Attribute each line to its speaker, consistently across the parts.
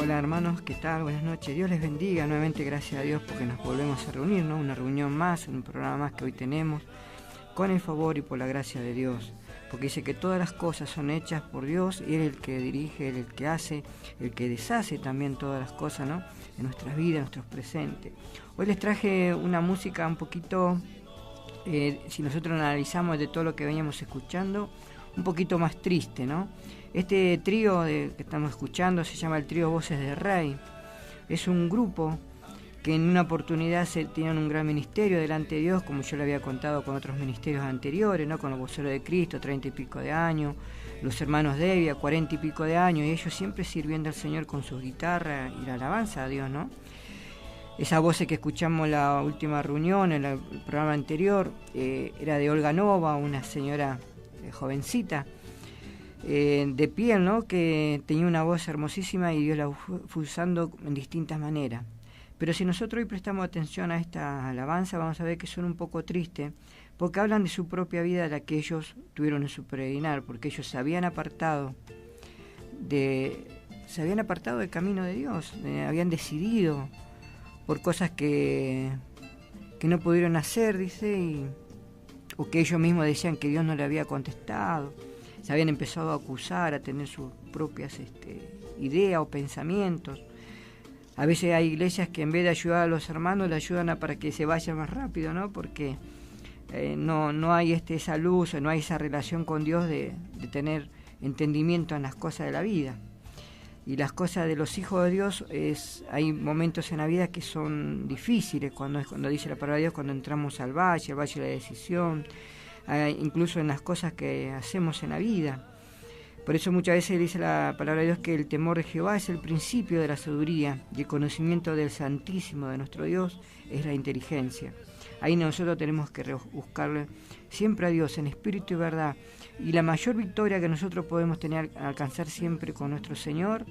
Speaker 1: Hola hermanos, ¿qué tal? Buenas noches. Dios les bendiga. Nuevamente gracias a Dios porque nos volvemos a reunir, ¿no? Una reunión más, un programa más que hoy tenemos, con el favor y por la gracia de Dios. Porque dice que todas las cosas son hechas por Dios y Él es el que dirige, Él es el que hace, el que deshace también todas las cosas, ¿no? En nuestras vidas, en nuestros presentes. Hoy les traje una música un poquito, si nosotros analizamos de todo lo que veníamos escuchando, un poquito más triste, ¿no? Este trío que estamos escuchando se llama el trío Voces de Rey. Es un grupo que en una oportunidad tenían un gran ministerio delante de Dios, como yo le había contado con otros ministerios anteriores, ¿no? Con los voceros de Cristo, 30 y pico de años, los hermanos Devia, 40 y pico de años, y ellos siempre sirviendo al Señor con sus guitarras y la alabanza a Dios, ¿no? Esa voz que escuchamos en la última reunión, en el programa anterior, era de Olga Nova, una señora jovencita, de piel, ¿no? Que tenía una voz hermosísima y Dios la fue usando en distintas maneras. Pero si nosotros hoy prestamos atención a esta alabanza, vamos a ver que son un poco tristes, porque hablan de su propia vida, la que ellos tuvieron en su peregrinar, porque ellos se habían apartado del camino de Dios, habían decidido por cosas que no pudieron hacer, dice, o que ellos mismos decían que Dios no le había contestado. Se habían empezado a acusar, a tener sus propias ideas o pensamientos. A veces hay iglesias que en vez de ayudar a los hermanos, le ayudan para que se vayan más rápido, ¿no? Porque no hay esa luz, no hay esa relación con Dios de tener entendimiento en las cosas de la vida. Y las cosas de los hijos de Dios, hay momentos en la vida que son difíciles, cuando dice la palabra de Dios, cuando entramos al valle de la decisión, incluso en las cosas que hacemos en la vida. Por eso muchas veces dice la palabra de Dios que el temor de Jehová es el principio de la sabiduría y el conocimiento del Santísimo de nuestro Dios es la inteligencia. Ahí nosotros tenemos que buscarle siempre a Dios en espíritu y verdad. Y la mayor victoria que nosotros podemos alcanzar siempre con nuestro Señor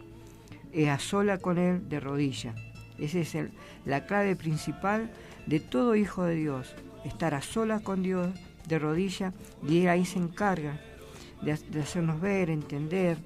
Speaker 1: es a sola con Él de rodillas. Esa es la clave principal de todo hijo de Dios, estar a solas con Dios de rodillas, y Él ahí se encarga de hacernos ver, entender,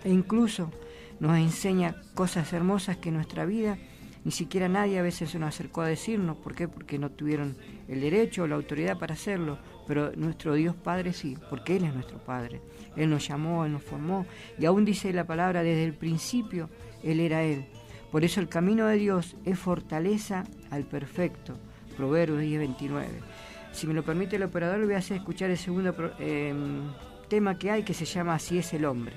Speaker 1: e incluso nos enseña cosas hermosas que en nuestra vida ni siquiera nadie a veces se nos acercó a decirnos. ¿Por qué? Porque no tuvieron el derecho o la autoridad para hacerlo, pero nuestro Dios Padre sí, porque Él es nuestro Padre. Él nos llamó, Él nos formó, y aún dice la palabra, desde el principio Él era Él. Por eso el camino de Dios es fortaleza al perfecto. Proverbios 10:29. Si me lo permite el operador, le voy a hacer escuchar el segundo tema que hay, que se llama Así es el hombre.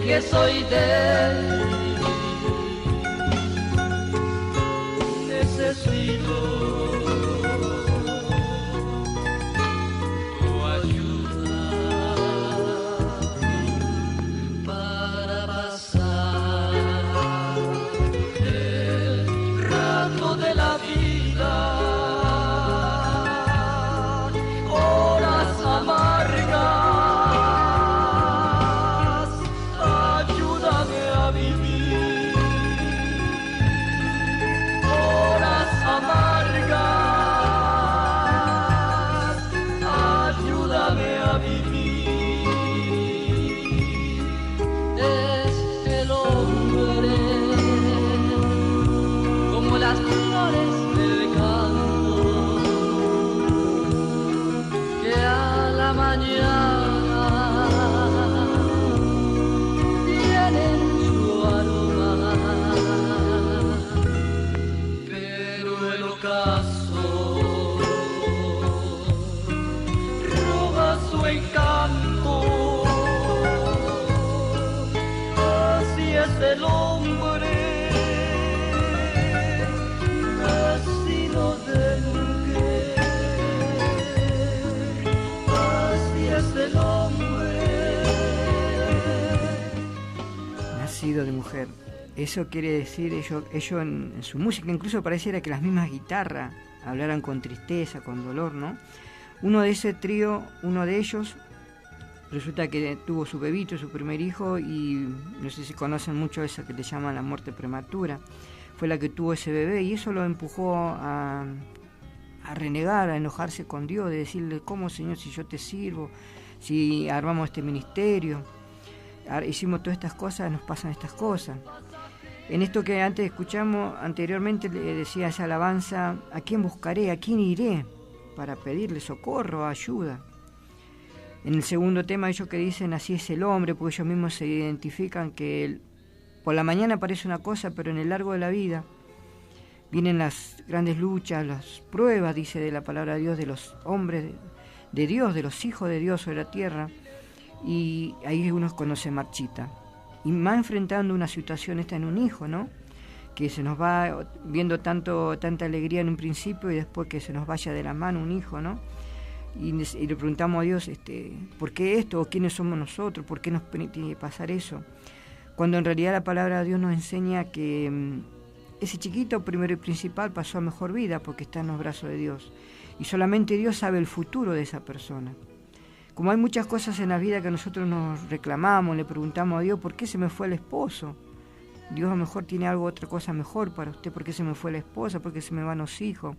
Speaker 2: Que soy débil, necesito tu ayuda para pasar el rato de la vida. Horas amargas, el hombre nacido de mujer, así es el hombre
Speaker 1: vestido de mujer. Eso quiere decir, ellos en su música incluso pareciera que las mismas guitarras hablaran con tristeza, con dolor, ¿no? Uno de ese trío, uno de ellos, resulta que tuvo su bebito, su primer hijo, y no sé si conocen mucho esa que le llaman la muerte prematura. Fue la que tuvo ese bebé y eso lo empujó a renegar, a enojarse con Dios, de decirle, ¿cómo, Señor, si yo te sirvo, si armamos este ministerio, hicimos todas estas cosas, nos pasan estas cosas? En esto que antes escuchamos, anteriormente le decía esa alabanza, ¿a quién buscaré, a quién iré para pedirle socorro, ayuda? En el segundo tema ellos que dicen, así es el hombre, porque ellos mismos se identifican que por la mañana parece una cosa, pero en el largo de la vida vienen las grandes luchas, las pruebas, dice de la palabra de Dios, de los hombres de Dios, de los hijos de Dios sobre la tierra, y ahí uno se marchita. Y más enfrentando una situación esta en un hijo, ¿no? Que se nos va viendo tanta alegría en un principio y después que se nos vaya de la mano un hijo, ¿no? Y le preguntamos a Dios, ¿por qué esto? ¿O quiénes somos nosotros? ¿Por qué nos permite pasar eso? Cuando en realidad la palabra de Dios nos enseña que ese chiquito, primero y principal, pasó a mejor vida porque está en los brazos de Dios. Y solamente Dios sabe el futuro de esa persona. Como hay muchas cosas en la vida que nosotros nos reclamamos, le preguntamos a Dios, ¿por qué se me fue el esposo? Dios a lo mejor tiene otra cosa mejor para usted, ¿por qué se me fue la esposa? ¿Por qué se me van los hijos?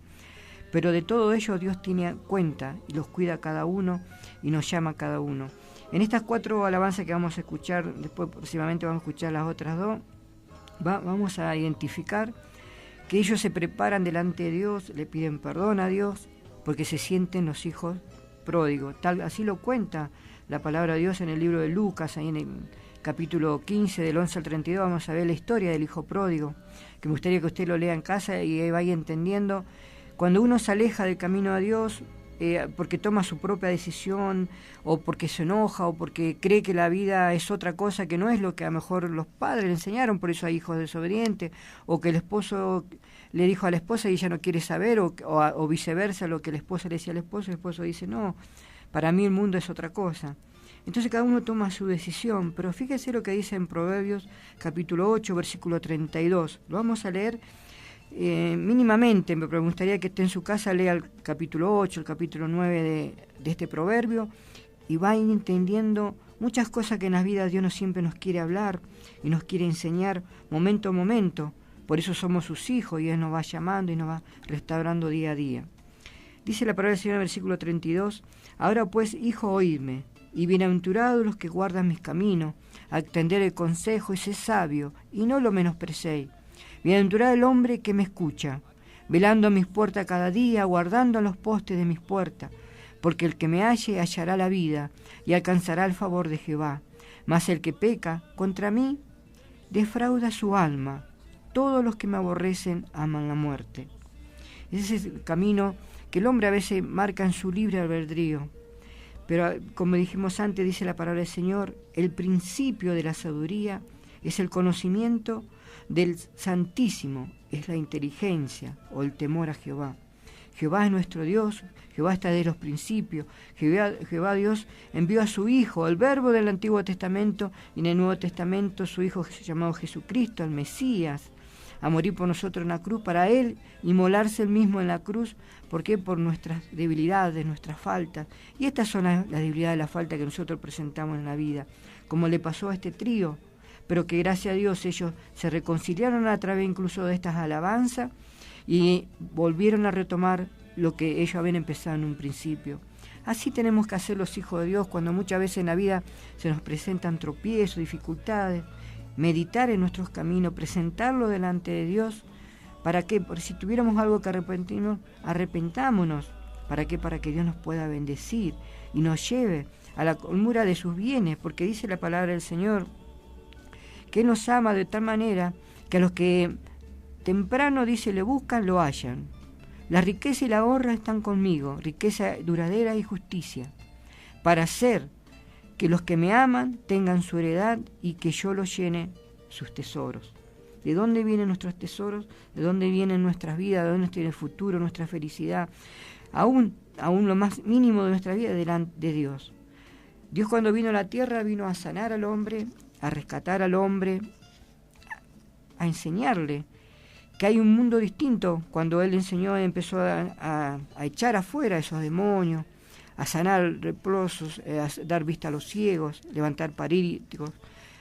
Speaker 1: Pero de todo ello Dios tiene cuenta y los cuida a cada uno y nos llama a cada uno. En estas 4 alabanzas que vamos a escuchar, después próximamente vamos a escuchar las otras 2, vamos a identificar que ellos se preparan delante de Dios, le piden perdón a Dios, porque se sienten los hijos pródigos. Así lo cuenta la palabra de Dios en el libro de Lucas, ahí en el capítulo 15, del 11 al 32, vamos a ver la historia del hijo pródigo, que me gustaría que usted lo lea en casa y vaya entendiendo. Cuando uno se aleja del camino de Dios, porque toma su propia decisión, o porque se enoja, o porque cree que la vida es otra cosa que no es lo que a lo mejor los padres le enseñaron, por eso hay hijos desobedientes, o que el esposo le dijo a la esposa y ella no quiere saber, o viceversa, lo que la esposa le decía al esposo, el esposo dice, no, para mí el mundo es otra cosa. Entonces cada uno toma su decisión, pero fíjese lo que dice en Proverbios capítulo 8, versículo 32. Lo vamos a leer mínimamente, me gustaría que esté en su casa, lea el capítulo 8, el capítulo 9 de este proverbio, y va entendiendo muchas cosas que en la vida Dios siempre nos quiere hablar y nos quiere enseñar momento a momento. Por eso somos sus hijos y Él nos va llamando y nos va restaurando día a día. Dice la palabra del Señor en el versículo 32, ahora pues, hijo, oídme, y bienaventurados los que guardan mis caminos, a atender el consejo y sé sabio, y no lo menosprecéis. Bienaventurado el hombre que me escucha, velando a mis puertas cada día, guardando los postes de mis puertas, porque el que me halle hallará la vida y alcanzará el favor de Jehová. Mas el que peca contra mí defrauda su alma. Todos los que me aborrecen aman la muerte. Ese es el camino que el hombre a veces marca en su libre albedrío. Pero como dijimos antes, dice la palabra del Señor, el principio de la sabiduría es el conocimiento del Santísimo, es la inteligencia o el temor a Jehová. Jehová es nuestro Dios, Jehová está desde los principios, Jehová Dios envió a su Hijo, el Verbo del Antiguo Testamento, y en el Nuevo Testamento su Hijo llamado Jesucristo, el Mesías, a morir por nosotros en la cruz, para Él inmolarse Él mismo en la cruz. ¿Por qué? Por nuestras debilidades, nuestras faltas. Y estas son las debilidades y las faltas que nosotros presentamos en la vida, como le pasó a este trío, pero que gracias a Dios ellos se reconciliaron a través incluso de estas alabanzas y volvieron a retomar lo que ellos habían empezado en un principio. Así tenemos que hacer los hijos de Dios cuando muchas veces en la vida se nos presentan tropiezos, dificultades, meditar en nuestros caminos, presentarlo delante de Dios. ¿Para qué? Porque si tuviéramos algo que arrepentirnos, arrepentámonos. ¿Para qué? Para que Dios nos pueda bendecir y nos lleve a la colmura de sus bienes, porque dice la palabra del Señor que Él nos ama de tal manera que a los que temprano, dice, le buscan, lo hallan. La riqueza y la honra están conmigo, riqueza duradera y justicia, para hacer que los que me aman tengan su heredad y que yo los llene sus tesoros. ¿De dónde vienen nuestros tesoros? ¿De dónde vienen nuestras vidas? ¿De dónde tiene el futuro, nuestra felicidad? Aún lo más mínimo de nuestra vida delante de Dios. Dios cuando vino a la tierra vino a sanar al hombre, a rescatar al hombre, a enseñarle que hay un mundo distinto. Cuando él enseñó, empezó a echar afuera esos demonios, a sanar leprosos, a dar vista a los ciegos, levantar paralíticos,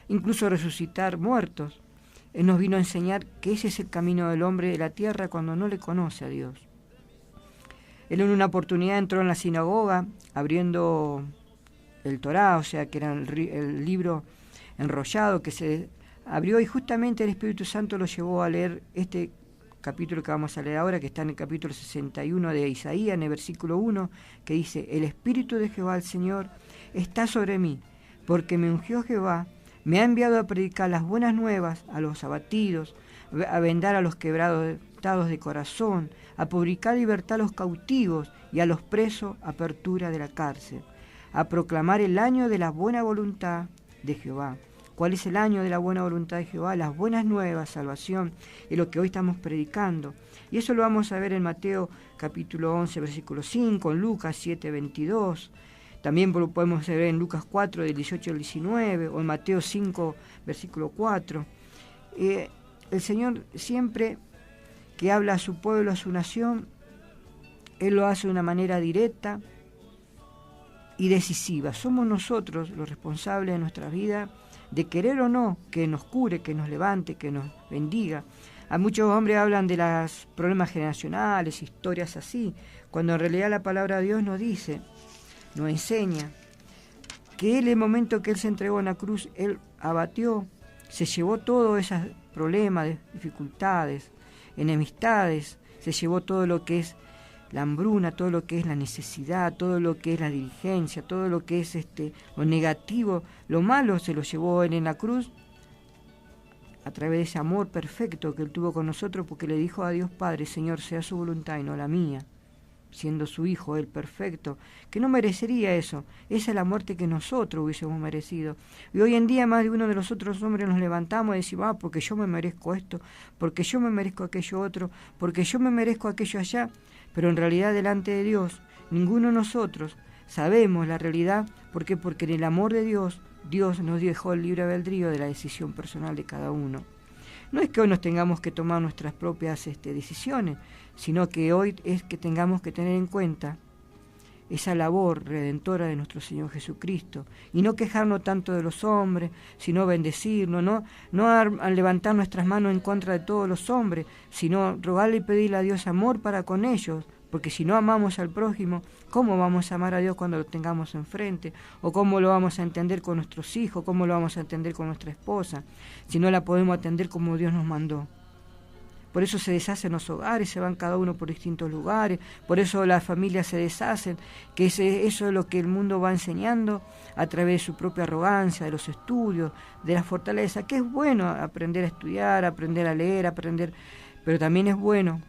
Speaker 1: incluso resucitar muertos. Él nos vino a enseñar que ese es el camino del hombre de la tierra cuando no le conoce a Dios. Él en una oportunidad entró en la sinagoga abriendo el Torá, o sea que era el libro enrollado que se abrió, y justamente el Espíritu Santo lo llevó a leer este capítulo que vamos a leer ahora, que está en el capítulo 61 de Isaías, en el versículo 1, que dice: el Espíritu de Jehová el Señor está sobre mí, porque me ungió Jehová, me ha enviado a predicar las buenas nuevas a los abatidos, a vendar a los quebrantados de corazón, a publicar libertad a los cautivos y a los presos apertura de la cárcel, a proclamar el año de la buena voluntad de Jehová. ¿Cuál es el año de la buena voluntad de Jehová? Las buenas nuevas, salvación, es lo que hoy estamos predicando. Y eso lo vamos a ver en Mateo capítulo 11, versículo 5, en Lucas 7, 22. También lo podemos ver en Lucas 4, del 18 al 19, o en Mateo 5, versículo 4. El Señor siempre que habla a su pueblo, a su nación, Él lo hace de una manera directa y decisiva. Somos nosotros los responsables de nuestra vida, de querer o no que nos cure, que nos levante, que nos bendiga. A muchos hombres hablan de los problemas generacionales, historias así, cuando en realidad la palabra de Dios nos dice, nos enseña, que Él, el momento que Él se entregó en la cruz, Él abatió, se llevó todos esos problemas, dificultades, enemistades, se llevó todo lo que es la hambruna, todo lo que es la necesidad, todo lo que es la diligencia, todo lo que es lo negativo, lo malo se lo llevó Él en la cruz a través de ese amor perfecto que Él tuvo con nosotros, porque le dijo a Dios Padre: Señor, sea su voluntad y no la mía, siendo su Hijo, Él perfecto, que no merecería eso. Esa es la muerte que nosotros hubiésemos merecido. Y hoy en día más de uno de los otros hombres nos levantamos y decimos: porque yo me merezco esto, porque yo me merezco aquello otro, porque yo me merezco aquello allá. Pero en realidad delante de Dios, ninguno de nosotros sabemos la realidad. ¿Por qué? Porque en el amor de Dios, Dios nos dejó el libre albedrío de la decisión personal de cada uno. No es que hoy nos tengamos que tomar nuestras propias decisiones, sino que hoy es que tengamos que tener en cuenta esa labor redentora de nuestro Señor Jesucristo, y no quejarnos tanto de los hombres, sino bendecirnos, no levantar nuestras manos en contra de todos los hombres, sino rogarle y pedirle a Dios amor para con ellos, porque si no amamos al prójimo, ¿cómo vamos a amar a Dios cuando lo tengamos enfrente? ¿O cómo lo vamos a entender con nuestros hijos? ¿Cómo lo vamos a entender con nuestra esposa? Si no la podemos atender como Dios nos mandó. Por eso se deshacen los hogares, se van cada uno por distintos lugares, por eso las familias se deshacen, que eso es lo que el mundo va enseñando a través de su propia arrogancia, de los estudios, de la fortaleza, que es bueno aprender a estudiar, aprender a leer, pero también es bueno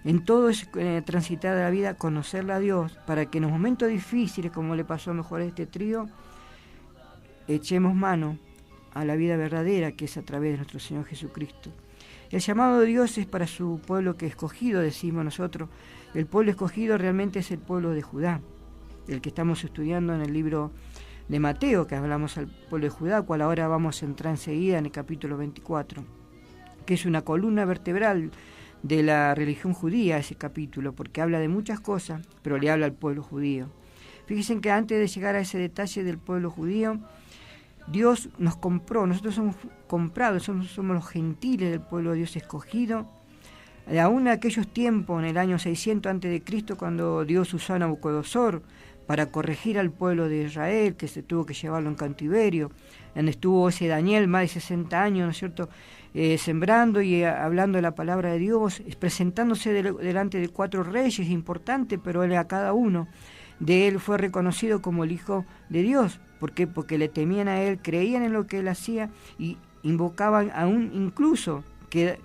Speaker 1: en todo ese transitar de la vida conocerle a Dios, para que en los momentos difíciles, como le pasó mejor a este trío, echemos mano a la vida verdadera, que es a través de nuestro Señor Jesucristo. El llamado de Dios es para su pueblo que escogido, decimos nosotros. El pueblo escogido realmente es el pueblo de Judá, el que estamos estudiando en el libro de Mateo, que hablamos al pueblo de Judá, cual ahora vamos a entrar enseguida en el capítulo 24, que es una columna vertebral de la religión judía, ese capítulo, porque habla de muchas cosas, pero le habla al pueblo judío. Fíjense que antes de llegar a ese detalle del pueblo judío, Dios nos compró, nosotros somos comprados, somos los gentiles del pueblo de Dios escogido. Aún en aquellos tiempos, en el año 600 a.C., cuando Dios usó a Nabucodonosor para corregir al pueblo de Israel, que se tuvo que llevarlo en cautiverio, donde estuvo ese Daniel más de 60 años, ¿no es cierto?, sembrando y hablando de la palabra de Dios, presentándose delante de 4 reyes importantes, pero él a cada uno de él fue reconocido como el Hijo de Dios. ¿Por qué? Porque le temían a él, creían en lo que él hacía y invocaban aún incluso que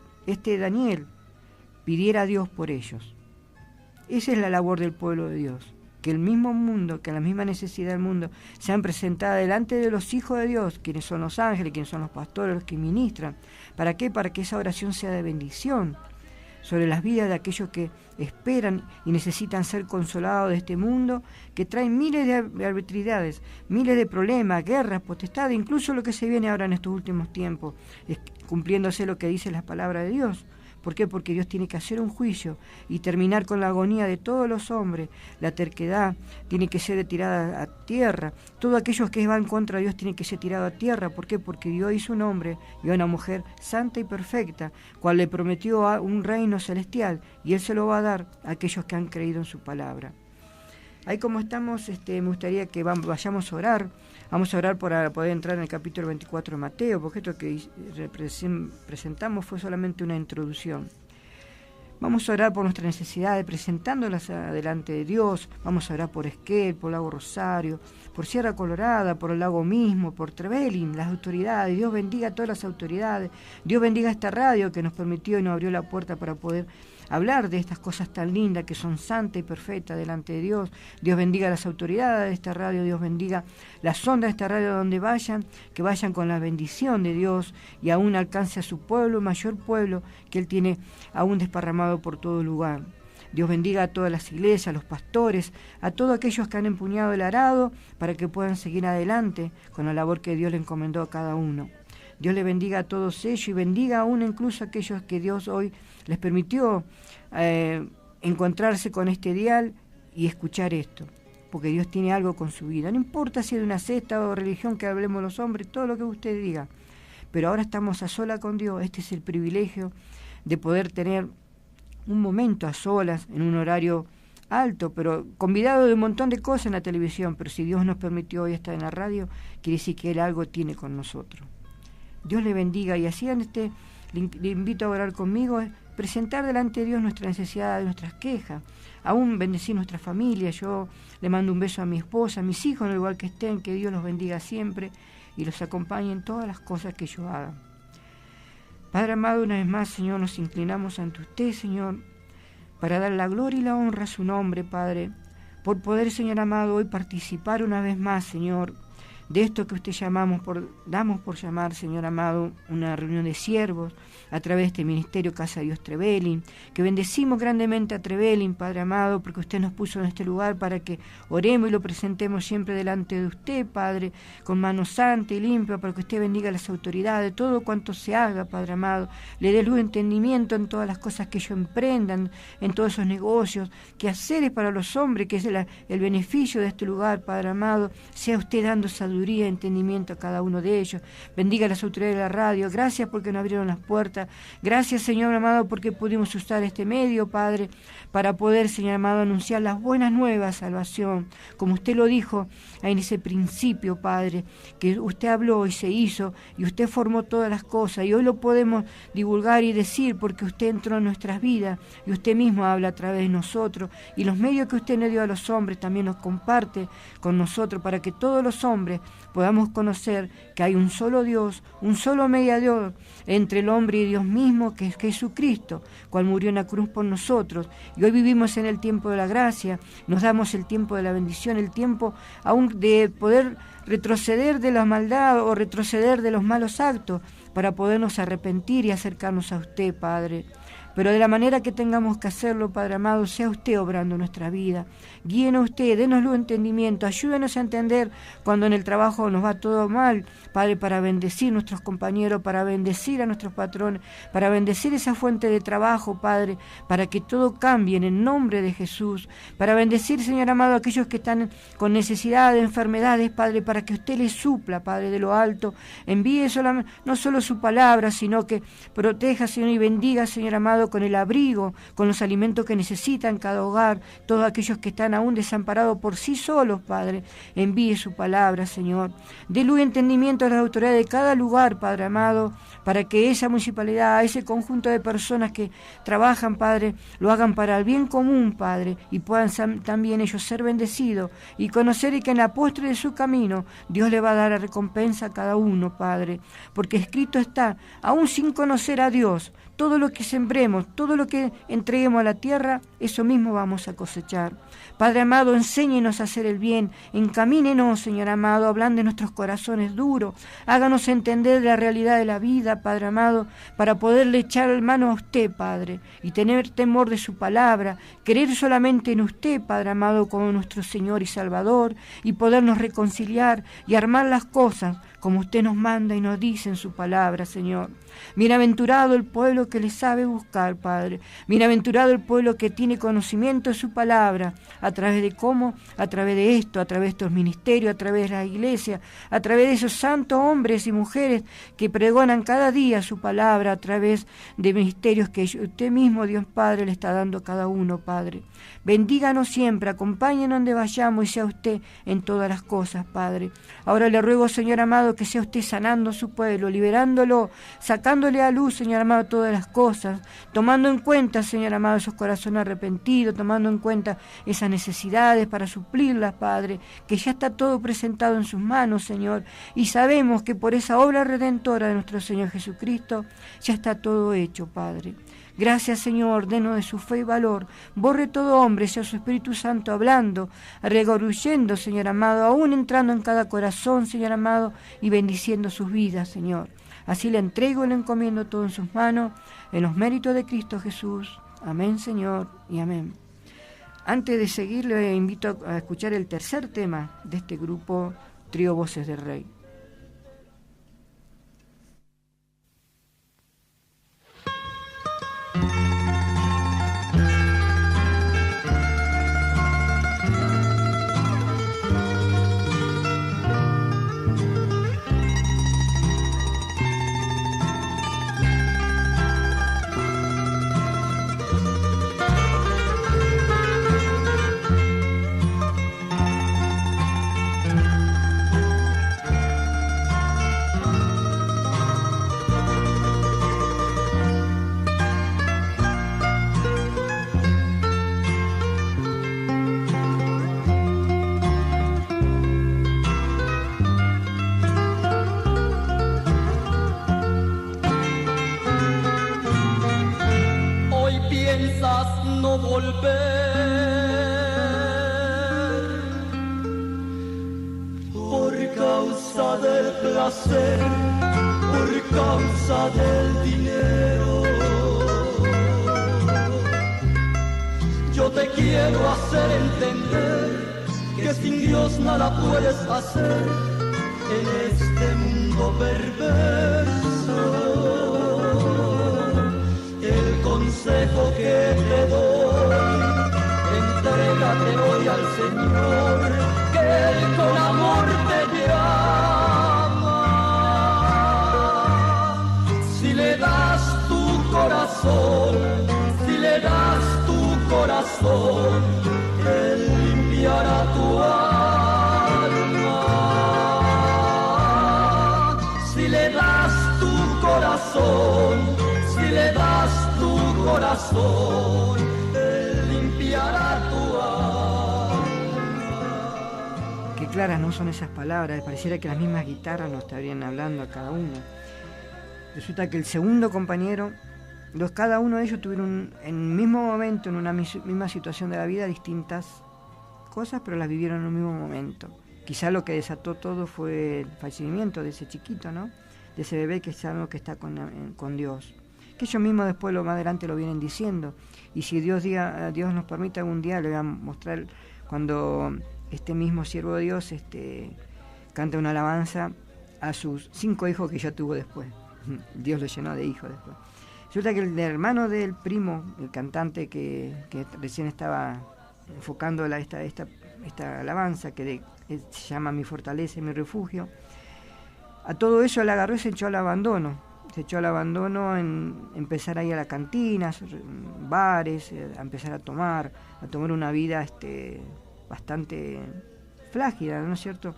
Speaker 1: Daniel pidiera a Dios por ellos. Esa es la labor del pueblo de Dios, que el mismo mundo, que la misma necesidad del mundo sean presentadas delante de los hijos de Dios, quienes son los ángeles, quienes son los pastores, los que ministran. ¿Para qué? Para que esa oración sea de bendición. sobre las vidas de aquellos que esperan y necesitan ser consolados de este mundo, que traen miles de arbitrariedades, miles de problemas, guerras, potestades, incluso lo que se viene ahora en estos últimos tiempos, cumpliéndose lo que dice la palabra de Dios. ¿Por qué? Porque Dios tiene que hacer un juicio y terminar con la agonía de todos los hombres. La terquedad tiene que ser tirada a tierra. Todos aquellos que van contra Dios tienen que ser tirados a tierra. ¿Por qué? Porque Dios hizo un hombre y una mujer santa y perfecta, cual le prometió a un reino celestial, y Él se lo va a dar a aquellos que han creído en su palabra. Ahí como estamos, me gustaría que vayamos a orar. Vamos a orar para poder entrar en el capítulo 24 de Mateo, porque esto que presentamos fue solamente una introducción. Vamos a orar por nuestras necesidades, presentándolas delante de Dios. Vamos a orar por Esquel, por Lago Rosario, por Sierra Colorada, por el lago mismo, por Trevelin, las autoridades. Dios bendiga a todas las autoridades. Dios bendiga a esta radio que nos permitió y nos abrió la puerta para poder hablar de estas cosas tan lindas que son santas y perfectas delante de Dios. Dios bendiga a las autoridades de esta radio, Dios bendiga las ondas de esta radio donde vayan, que vayan con la bendición de Dios y aún alcance a su pueblo, mayor pueblo que Él tiene aún desparramado por todo lugar. Dios bendiga a todas las iglesias, a los pastores, a todos aquellos que han empuñado el arado para que puedan seguir adelante con la labor que Dios le encomendó a cada uno. Dios le bendiga a todos ellos y bendiga aún incluso a aquellos que Dios hoy les permitió encontrarse con este dial y escuchar esto, porque Dios tiene algo con su vida. No importa si es de una secta o religión que hablemos los hombres, todo lo que usted diga, pero ahora estamos a solas con Dios. Este es el privilegio de poder tener un momento a solas en un horario alto, pero convidado de un montón de cosas en la televisión, pero si Dios nos permitió hoy estar en la radio, quiere decir que Él algo tiene con nosotros. Dios le bendiga y así le invito a orar conmigo, presentar delante de Dios nuestras necesidades, nuestras quejas, aún bendecir nuestra familia. Yo le mando un beso a mi esposa, a mis hijos en el lugar que estén, que Dios los bendiga siempre y los acompañe en todas las cosas que ellos hagan. Padre amado, una vez más, Señor, nos inclinamos ante usted, Señor, para dar la gloria y la honra a su nombre, Padre, por poder, Señor amado, hoy participar una vez más, Señor, de esto que usted damos por llamar, Señor amado, una reunión de siervos a través de este ministerio Casa de Dios Trevelin, que bendecimos grandemente a Trevelin, Padre amado, porque usted nos puso en este lugar para que oremos y lo presentemos siempre delante de usted, Padre, con mano santa y limpia, para que usted bendiga a las autoridades, todo cuanto se haga, Padre amado, le dé luz y entendimiento en todas las cosas que ellos emprendan, en todos esos negocios, que hacer para los hombres, que es el beneficio de este lugar, Padre amado, sea usted dando sabiduría, entendimiento a cada uno de ellos. Bendiga a las autoridades de la radio. Gracias porque nos abrieron las puertas. Gracias, Señor amado, porque pudimos usar este medio, Padre, para poder, Señor amado, anunciar las buenas nuevas, salvación. Como usted lo dijo en ese principio, Padre, que usted habló y se hizo, y usted formó todas las cosas, y hoy lo podemos divulgar y decir porque usted entró en nuestras vidas, y usted mismo habla a través de nosotros, y los medios que usted le dio a los hombres también los comparte con nosotros, para que todos los hombres podamos conocer que hay un solo Dios, un solo mediador entre el hombre y Dios mismo, que es Jesucristo, cual murió en la cruz por nosotros. Y hoy vivimos en el tiempo de la gracia, nos damos el tiempo de la bendición, el tiempo aún de poder retroceder de la maldad o retroceder de los malos actos para podernos arrepentir y acercarnos a usted, Padre. Pero de la manera que tengamos que hacerlo, Padre amado, sea usted obrando nuestra vida. Guíenos usted, dénoslo entendimiento, ayúdenos a entender cuando en el trabajo nos va todo mal, Padre, para bendecir a nuestros compañeros, para bendecir a nuestros patrones, para bendecir esa fuente de trabajo, Padre, para que todo cambie en el nombre de Jesús, para bendecir, Señor amado, a aquellos que están con necesidad de enfermedades, Padre, para que usted les supla, Padre, de lo alto, envíe no solo su palabra, sino que proteja, Señor, y bendiga, Señor amado, con el abrigo, con los alimentos que necesitan cada hogar, todos aquellos que están aún desamparados por sí solos, Padre, envíe su palabra, Señor. Dé luz y entendimiento a las autoridades de cada lugar, Padre amado, para que esa municipalidad, ese conjunto de personas que trabajan, Padre, lo hagan para el bien común, Padre, y puedan también ellos ser bendecidos y conocer y que en la postre de su camino Dios le va a dar la recompensa a cada uno, Padre, porque escrito está, aún sin conocer a Dios, todo lo que sembremos, todo lo que entreguemos a la tierra, eso mismo vamos a cosechar. Padre amado, enséñenos a hacer el bien, encamínenos, Señor amado, hablando de nuestros corazones duros, Háganos entender la realidad de la vida, Padre amado, para poderle echar mano a usted, Padre, y tener temor de su palabra, creer solamente en usted, Padre amado, como nuestro Señor y Salvador, y podernos reconciliar y armar las cosas como usted nos manda y nos dice en su palabra, Señor. Bienaventurado el pueblo que le sabe buscar, Padre. Bienaventurado el pueblo que tiene conocimiento de su palabra. ¿A través de cómo? A través de esto, a través de estos ministerios, a través de la iglesia, a través de esos santos hombres y mujeres que pregonan cada día su palabra, a través de ministerios que usted mismo, Dios Padre, le está dando a cada uno, Padre. Bendíganos siempre, acompáñenos donde vayamos y sea usted en todas las cosas, Padre. Ahora le ruego, Señor amado, que sea usted sanando a su pueblo, liberándolo, sacándole a luz, Señor amado, todas las cosas, tomando en cuenta, Señor amado, esos corazones arrepentidos, tomando en cuenta esas necesidades para suplirlas, Padre, que ya está todo presentado en sus manos, Señor, y sabemos que por esa obra redentora de nuestro Señor Jesucristo ya está todo hecho, Padre. Gracias, Señor, denos de su fe y valor. Borre todo hombre, sea su Espíritu Santo hablando, regorguyendo, Señor amado, aún entrando en cada corazón, Señor amado, y bendiciendo sus vidas, Señor. Así le entrego y le encomiendo todo en sus manos, en los méritos de Cristo Jesús. Amén, Señor, y amén. Antes de seguir, le invito a escuchar el tercer tema de este grupo, Trío Voces del Rey. Qué claras no son esas palabras, pareciera que las mismas guitarras nos estarían hablando a cada uno. Resulta que el segundo compañero, cada uno de ellos tuvieron en el mismo momento, en una misma situación de la vida, distintas cosas, pero las vivieron en un mismo momento. Quizá lo que desató todo fue el fallecimiento de ese chiquito, ¿no? De ese bebé que sabemos que está con Dios. Que ellos mismos después, más adelante, lo vienen diciendo. Y si Dios nos permite algún día, le voy a mostrar cuando este mismo siervo de Dios canta una alabanza a sus 5 hijos que ya tuvo después. Dios lo llenó de hijos después. Resulta que el hermano del primo, el cantante que recién estaba enfocando esta alabanza, que se llama Mi fortaleza y mi refugio, a todo eso le agarró y se echó al abandono. Se echó al abandono en empezar a ir a la cantina, bares, a empezar a tomar una vida bastante flágida, ¿no es cierto?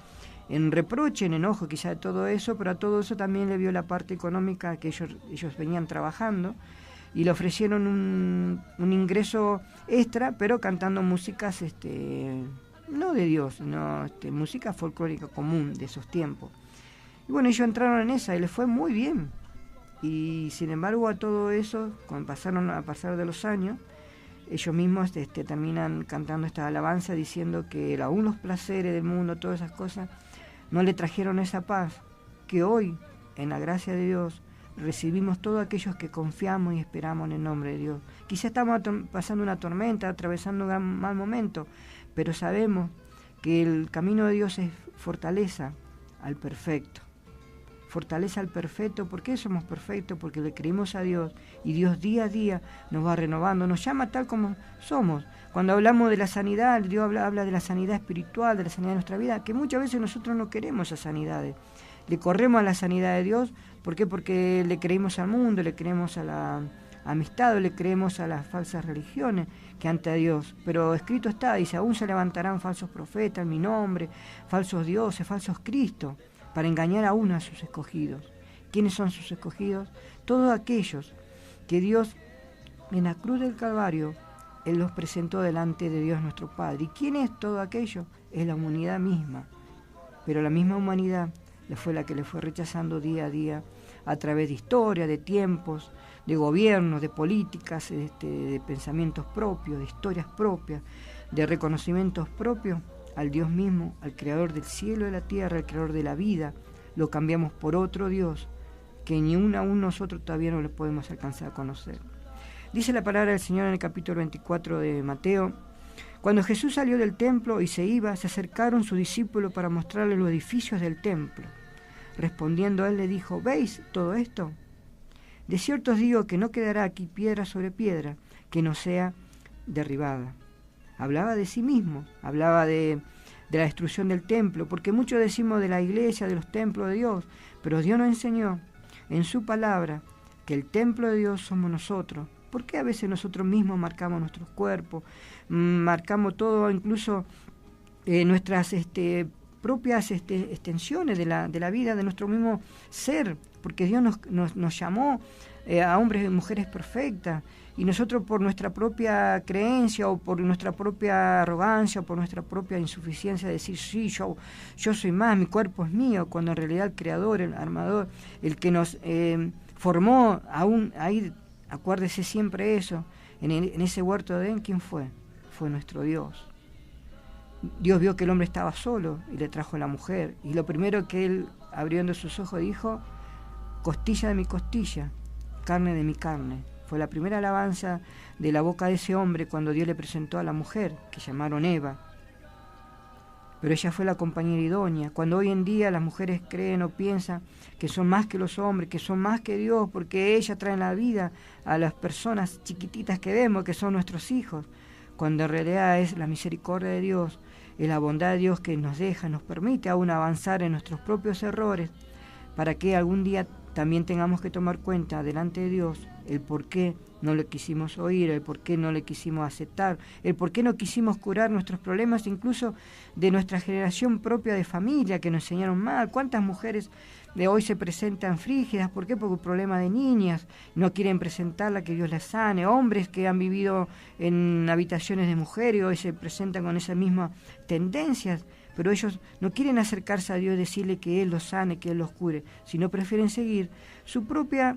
Speaker 1: En reproche, en enojo quizá de todo eso, pero a todo eso también le vio la parte económica que ellos venían trabajando y le ofrecieron un ingreso extra, pero cantando músicas no de Dios, sino música folclórica común de esos tiempos. Y bueno, ellos entraron en esa y les fue muy bien. Y sin embargo a todo eso, cuando a pasar de los años, ellos mismos terminan cantando esta alabanza diciendo que aún los placeres del mundo, todas esas cosas, no le trajeron esa paz que hoy, en la gracia de Dios, recibimos todos aquellos que confiamos y esperamos en el nombre de Dios. Quizá estamos pasando una tormenta, atravesando un gran mal momento, pero sabemos que el camino de Dios es fortaleza al perfecto. Fortaleza al perfecto. ¿Por qué somos perfectos? Porque le creímos a Dios y Dios día a día nos va renovando, nos llama tal como somos. Cuando hablamos de la sanidad, Dios habla de la sanidad espiritual, de la sanidad de nuestra vida, que muchas veces nosotros no queremos esas sanidades. Le corremos a la sanidad de Dios. ¿Por qué? Porque le creemos al mundo, le creemos a la amistad, o le creemos a las falsas religiones que ante a Dios. Pero escrito está, dice, aún se levantarán falsos profetas en mi nombre, falsos dioses, falsos cristos, para engañar aún a sus escogidos. ¿Quiénes son sus escogidos? Todos aquellos que Dios en la cruz del Calvario, Él los presentó delante de Dios nuestro Padre. ¿Y quién es todo aquello? Es la humanidad misma. Pero la misma humanidad fue la que le fue rechazando día a día a través de historia, de tiempos, de gobiernos, de políticas, de pensamientos propios, de historias propias, de reconocimientos propios al Dios mismo, al Creador del cielo y de la tierra, al Creador de la vida. Lo cambiamos por otro Dios que ni aún nosotros todavía no le podemos alcanzar a conocer. Dice la palabra del Señor en el capítulo 24 de Mateo: cuando Jesús salió del templo y se iba, se acercaron sus discípulos para mostrarle los edificios del templo. Respondiendo él le dijo: ¿veis todo esto? De cierto os digo que no quedará aquí piedra sobre piedra que no sea derribada. Hablaba de sí mismo, hablaba de la destrucción del templo, porque muchos decimos de la iglesia, de los templos de Dios, pero Dios nos enseñó en su palabra que el templo de Dios somos nosotros. ¿Por qué a veces nosotros mismos marcamos nuestros cuerpos, marcamos todo, incluso nuestras propias extensiones de la vida de nuestro mismo ser? Porque Dios nos llamó a hombres y mujeres perfectas, y nosotros por nuestra propia creencia o por nuestra propia arrogancia o por nuestra propia insuficiencia de decir, sí, yo soy más, mi cuerpo es mío, cuando en realidad el Creador, el armador, el que nos formó aún ahí, acuérdese siempre eso, en ese huerto de Edén, ¿quién fue? Fue nuestro Dios. Dios vio que el hombre estaba solo y le trajo a la mujer, y lo primero que él, abriendo sus ojos, dijo: costilla de mi costilla, carne de mi carne. Fue la primera alabanza de la boca de ese hombre cuando Dios le presentó a la mujer, que llamaron Eva. Pero ella fue la compañera idónea. Cuando hoy en día las mujeres creen o piensan que son más que los hombres, que son más que Dios, porque ellas traen la vida a las personas chiquititas que vemos, que son nuestros hijos, cuando en realidad es la misericordia de Dios, es la bondad de Dios que nos deja, nos permite aún avanzar en nuestros propios errores, para que algún día también tengamos que tomar cuenta delante de Dios el por qué no le quisimos oír, el por qué no le quisimos aceptar, el por qué no quisimos curar nuestros problemas, incluso de nuestra generación propia de familia, que nos enseñaron mal. ¿Cuántas mujeres de hoy se presentan frígidas? ¿Por qué? Porque un problema de niñas, no quieren presentarla, que Dios las sane. Hombres que han vivido en habitaciones de mujeres y hoy se presentan con esas mismas tendencias, pero ellos no quieren acercarse a Dios y decirle que Él los sane, que Él los cure, sino prefieren seguir su propia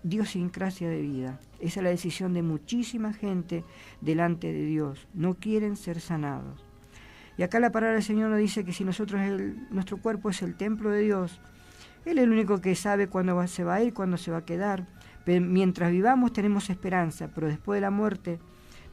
Speaker 1: idiosincrasia de vida. Esa es la decisión de muchísima gente delante de Dios. No quieren ser sanados. Y acá la palabra del Señor nos dice que si nuestro cuerpo es el templo de Dios, Él es el único que sabe cuándo se va a ir, cuándo se va a quedar. Pero mientras vivamos tenemos esperanza, pero después de la muerte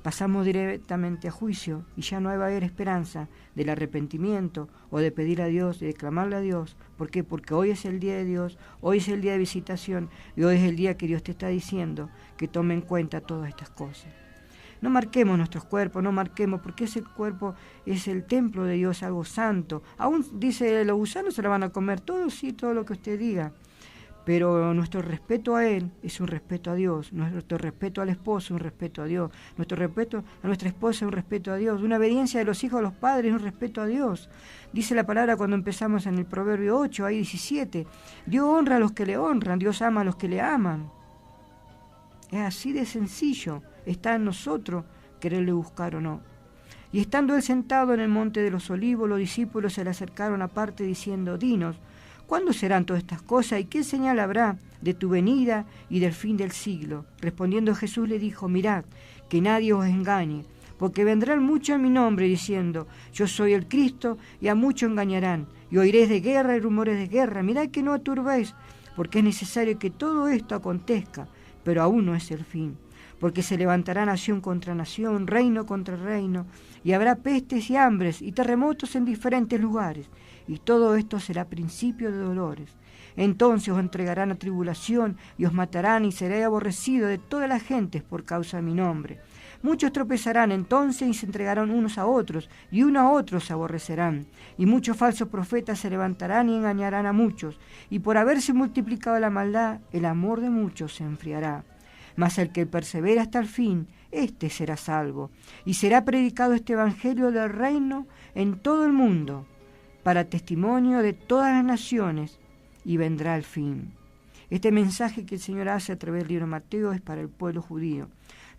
Speaker 1: pasamos directamente a juicio y ya no va a haber esperanza del arrepentimiento o de pedir a Dios, de clamarle a Dios. ¿Por qué? Porque hoy es el día de Dios, hoy es el día de visitación y hoy es el día que Dios te está diciendo que tome en cuenta todas estas cosas. No marquemos nuestros cuerpos, no marquemos, porque ese cuerpo es el templo de Dios, algo santo. Aún dice, los gusanos se la van a comer, todo sí, todo lo que usted diga. Pero nuestro respeto a Él es un respeto a Dios, nuestro respeto al esposo es un respeto a Dios, nuestro respeto a nuestra esposa es un respeto a Dios, una obediencia de los hijos a los padres es un respeto a Dios. Dice la palabra cuando empezamos en el Proverbio 8, ahí 17, Dios honra a los que le honran, Dios ama a los que le aman. Es así de sencillo, está en nosotros quererle buscar o no. Y estando Él sentado en el monte de los olivos, los discípulos se le acercaron aparte diciendo, dinos, ¿cuándo serán todas estas cosas y qué señal habrá de tu venida y del fin del siglo? Respondiendo Jesús le dijo, mirad, que nadie os engañe, porque vendrán muchos en mi nombre diciendo, yo soy el Cristo, y a muchos engañarán. y oiréis de guerra y rumores de guerra. Mirad que no turbéis, porque es necesario que todo esto acontezca, pero aún no es el fin. Porque se levantará nación contra nación, reino contra reino, y habrá pestes y hambres y terremotos en diferentes lugares, y todo esto será principio de dolores. Entonces os entregarán a tribulación, y os matarán, y seréis aborrecidos de todas las gentes por causa de mi nombre. Muchos tropezarán entonces y se entregarán unos a otros, y unos a otros se aborrecerán. Y muchos falsos profetas se levantarán y engañarán a muchos, y por haberse multiplicado la maldad, el amor de muchos se enfriará. Mas el que persevera hasta el fin, éste será salvo. Y será predicado este evangelio del reino en todo el mundo, para testimonio de todas las naciones, y vendrá el fin. Este mensaje que el Señor hace a través del libro de Mateo es para el pueblo judío.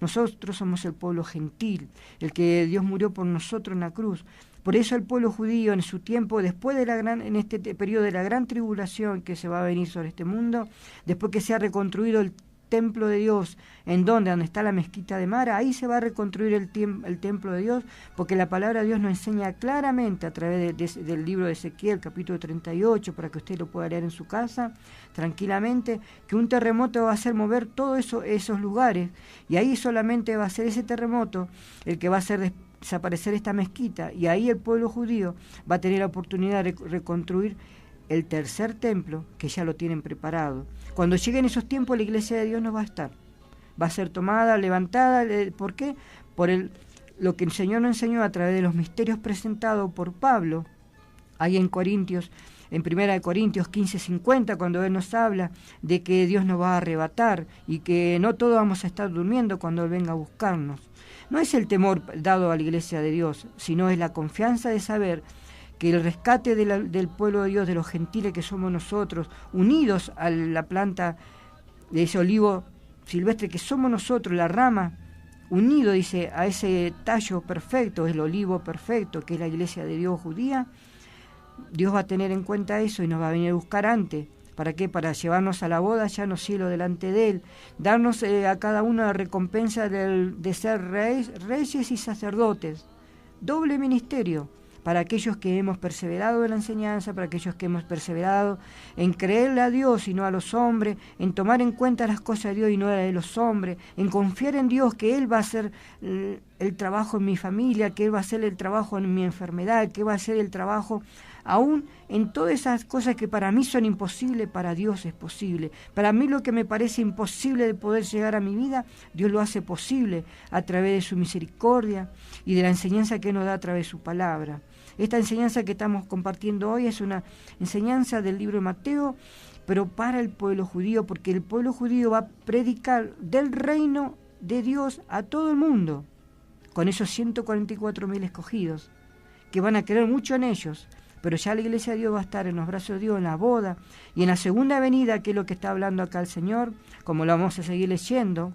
Speaker 1: Nosotros somos el pueblo gentil, el que Dios murió por nosotros en la cruz. Por eso el pueblo judío en su tiempo, después de en este periodo de la gran tribulación que se va a venir sobre este mundo, después que se ha reconstruido el templo de Dios, donde está la mezquita de Mara, ahí se va a reconstruir el templo de Dios, porque la palabra de Dios nos enseña claramente a través del libro de Ezequiel, capítulo 38, para que usted lo pueda leer en su casa, tranquilamente, que un terremoto va a hacer mover todos esos lugares, y ahí solamente va a ser ese terremoto el que va a hacer desaparecer esta mezquita, y ahí el pueblo judío va a tener la oportunidad de reconstruir el tercer templo, que ya lo tienen preparado. Cuando lleguen esos tiempos, la iglesia de Dios no va a estar. Va a ser tomada, levantada. ¿Por qué? Por lo que el Señor nos enseñó a través de los misterios presentados por Pablo, ahí en Corintios, en 1 Corintios 15:50, cuando Él nos habla de que Dios nos va a arrebatar y que no todos vamos a estar durmiendo cuando Él venga a buscarnos. No es el temor dado a la iglesia de Dios, sino es la confianza de saber que el rescate del pueblo de Dios, de los gentiles que somos nosotros, unidos a la planta de ese olivo silvestre que somos nosotros, la rama, unido, dice, a ese tallo perfecto, el olivo perfecto, que es la iglesia de Dios judía, Dios va a tener en cuenta eso y nos va a venir a buscar antes. ¿Para qué? Para llevarnos a la boda ya en los cielos delante de Él, darnos a cada uno la recompensa de ser reyes y sacerdotes, doble ministerio, para aquellos que hemos perseverado en la enseñanza, para aquellos que hemos perseverado en creerle a Dios y no a los hombres, en tomar en cuenta las cosas de Dios y no las de los hombres, en confiar en Dios que Él va a hacer el trabajo en mi familia, que Él va a hacer el trabajo en mi enfermedad, que va a hacer el trabajo aún en todas esas cosas que para mí son imposibles, para Dios es posible. Para mí lo que me parece imposible de poder llegar a mi vida, Dios lo hace posible a través de su misericordia y de la enseñanza que nos da a través de su palabra. Esta enseñanza que estamos compartiendo hoy es una enseñanza del libro de Mateo, pero para el pueblo judío, porque el pueblo judío va a predicar del reino de Dios a todo el mundo, con esos 144.000 escogidos, que van a creer mucho en ellos, pero ya la iglesia de Dios va a estar en los brazos de Dios, en la boda, y en la segunda venida, que es lo que está hablando acá el Señor, como lo vamos a seguir leyendo,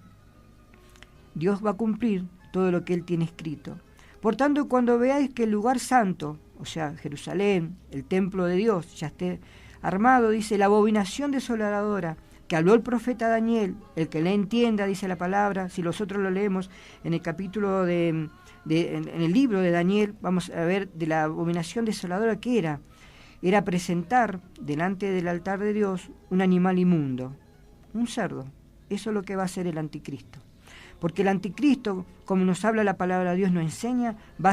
Speaker 1: Dios va a cumplir todo lo que Él tiene escrito. Por tanto, cuando veáis que el lugar santo, o sea, Jerusalén, el templo de Dios, ya esté armado, dice, la abominación desoladora, que habló el profeta Daniel, el que le entienda, dice la palabra, si nosotros lo leemos en el capítulo en el libro de Daniel, vamos a ver de la abominación desoladora que era presentar delante del altar de Dios un animal inmundo, un cerdo. Eso es lo que va a hacer el anticristo. Porque el anticristo, como nos habla la palabra de Dios, nos enseña, va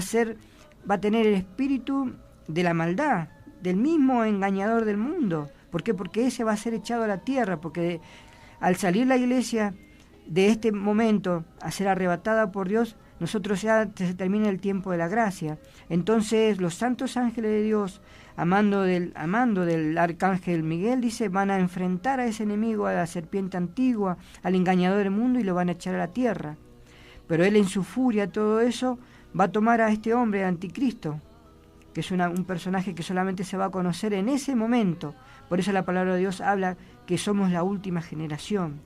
Speaker 1: a tener el espíritu de la maldad, del mismo engañador del mundo. ¿Por qué? Porque ese va a ser echado a la tierra, porque al salir la iglesia de este momento a ser arrebatada por Dios, nosotros ya se termina el tiempo de la gracia. Entonces los santos ángeles de Dios, amando del arcángel Miguel, dice, van a enfrentar a ese enemigo, a la serpiente antigua, al engañador del mundo, y lo van a echar a la tierra. Pero él en su furia, todo eso, va a tomar a este hombre, anticristo, que es un personaje que solamente se va a conocer en ese momento. Por eso la palabra de Dios habla que somos la última generación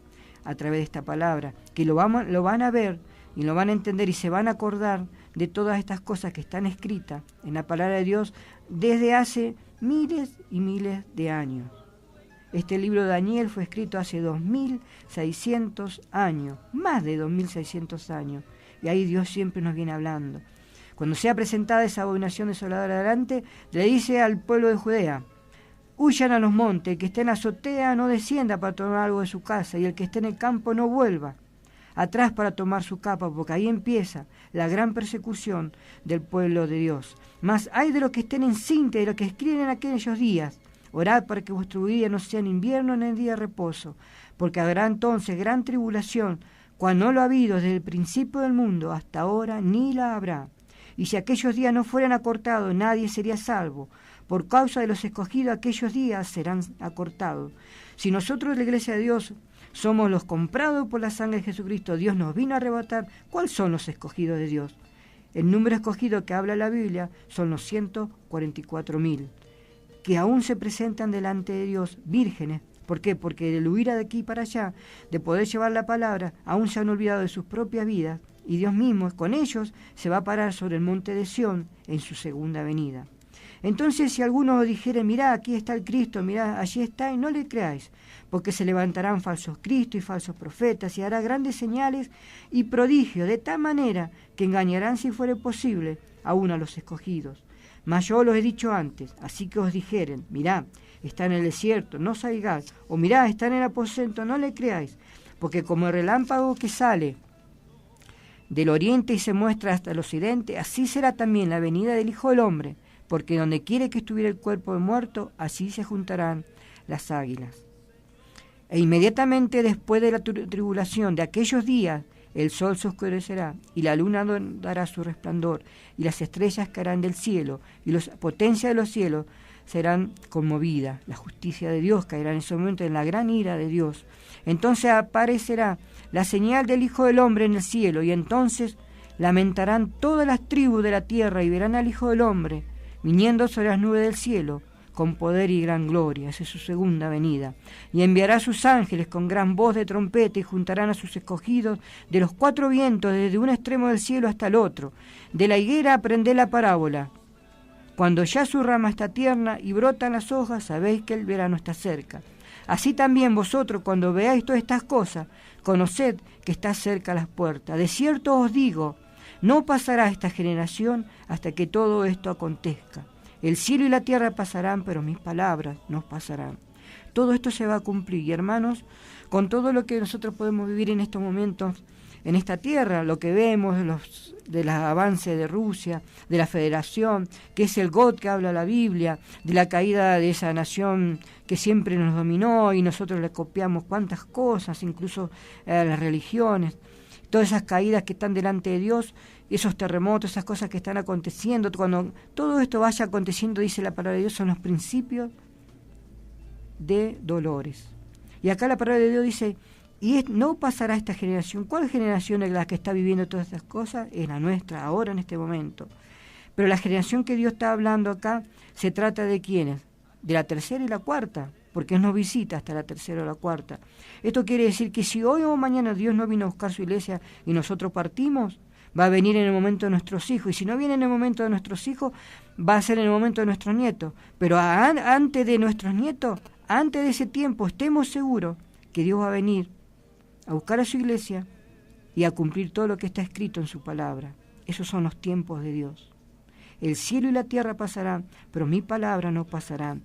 Speaker 1: a través de esta palabra, que lo van a ver y lo van a entender y se van a acordar de todas estas cosas que están escritas en la palabra de Dios desde hace miles y miles de años. Este libro de Daniel fue escrito hace 2600 años, más de 2600 años, y ahí Dios siempre nos viene hablando. Cuando sea presentada esa abominación desoladora delante, le dice al pueblo de Judea: huyan a los montes, el que esté en la azotea no descienda para tomar algo de su casa, y el que esté en el campo no vuelva atrás para tomar su capa, porque ahí empieza la gran persecución del pueblo de Dios. Mas hay de los que estén en cinta y de los que escriben en aquellos días: orad para que vuestro día no sea en invierno ni en día de reposo, porque habrá entonces gran tribulación, cual no lo ha habido desde el principio del mundo hasta ahora, ni la habrá. Y si aquellos días no fueran acortados, nadie sería salvo. Por causa de los escogidos, aquellos días serán acortados. Si nosotros, la Iglesia de Dios, somos los comprados por la sangre de Jesucristo, Dios nos vino a arrebatar, ¿cuáles son los escogidos de Dios? El número escogido que habla la Biblia son los 144.000, que aún se presentan delante de Dios vírgenes. ¿Por qué? Porque del huir de aquí para allá, de poder llevar la palabra, aún se han olvidado de sus propias vidas, y Dios mismo con ellos se va a parar sobre el monte de Sión en su segunda venida. Entonces, si alguno dijere: mirá, aquí está el Cristo, mirá, allí está, y no le creáis, porque se levantarán falsos cristos y falsos profetas, y hará grandes señales y prodigios, de tal manera que engañarán, si fuere posible, aún a los escogidos. Mas yo los he dicho antes, así que os dijeren: mirá, está en el desierto, no salgáis, o mirá, está en el aposento, no le creáis, porque como el relámpago que sale del oriente y se muestra hasta el occidente, así será también la venida del Hijo del Hombre, porque donde quiere que estuviera el cuerpo de muerto, allí se juntarán las águilas. E inmediatamente después de la tribulación de aquellos días, el sol se oscurecerá, y la luna no dará su resplandor, y las estrellas caerán del cielo, y las potencias de los cielos serán conmovidas. La justicia de Dios caerá en ese momento en la gran ira de Dios. Entonces aparecerá la señal del Hijo del Hombre en el cielo, y entonces lamentarán todas las tribus de la tierra, y verán al Hijo del Hombre viniendo sobre las nubes del cielo, con poder y gran gloria. Esa es su segunda venida. Y enviará a sus ángeles con gran voz de trompeta, y juntarán a sus escogidos de los cuatro vientos, desde un extremo del cielo hasta el otro. De la higuera aprended la parábola. Cuando ya su rama está tierna y brotan las hojas, sabéis que el verano está cerca. Así también vosotros, cuando veáis todas estas cosas, conoced que está cerca las puertas. De cierto os digo, no pasará esta generación hasta que todo esto acontezca. El cielo y la tierra pasarán, pero mis palabras no pasarán. Todo esto se va a cumplir. Y hermanos, con todo lo que nosotros podemos vivir en estos momentos en esta tierra, lo que vemos de los avances de Rusia, de la Federación, que es el God que habla la Biblia, de la caída de esa nación que siempre nos dominó y nosotros le copiamos cuantas cosas, incluso las religiones, todas esas caídas que están delante de Dios, esos terremotos, esas cosas que están aconteciendo, cuando todo esto vaya aconteciendo, dice la palabra de Dios, son los principios de dolores. Y acá la palabra de Dios dice: no pasará esta generación. ¿Cuál generación es la que está viviendo todas estas cosas? Es la nuestra, ahora en este momento. Pero la generación que Dios está hablando acá, se trata de ¿quiénes? De la tercera y la cuarta, porque Él nos visita hasta la tercera o la cuarta. Esto quiere decir que si hoy o mañana Dios no vino a buscar su iglesia y nosotros partimos, va a venir en el momento de nuestros hijos. Y si no viene en el momento de nuestros hijos, va a ser en el momento de nuestros nietos. Pero antes de nuestros nietos, antes de ese tiempo, estemos seguros que Dios va a venir a buscar a su iglesia y a cumplir todo lo que está escrito en su palabra. Esos son los tiempos de Dios. El cielo y la tierra pasarán, pero mi palabra no pasará.